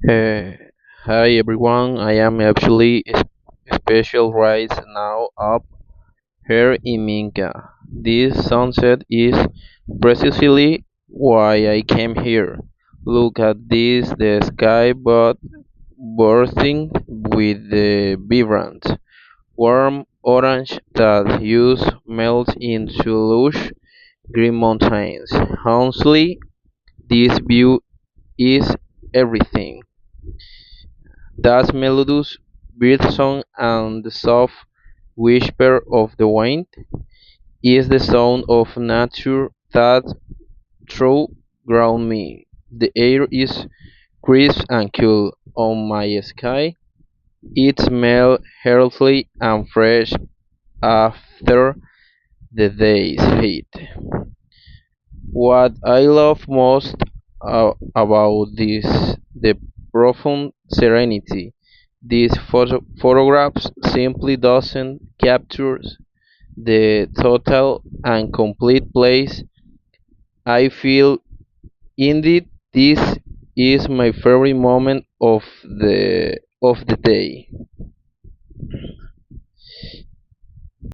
Uh, Hi everyone, I am actually special right now up here in Minka. This sunset is precisely why I came here. Look at this, the sky but bursting with the vibrant, warm orange that hues melt into lush green mountains. Honestly, this view is everything. That melodious birdsong and the soft whisper of the wind is the sound of nature that through ground me. The air is crisp and cool on my sky. It smells healthy and fresh after the day's heat. What I love most about this the profound serenity. These photographs simply doesn't capture the total and complete place. I feel indeed this is my favorite moment of the day.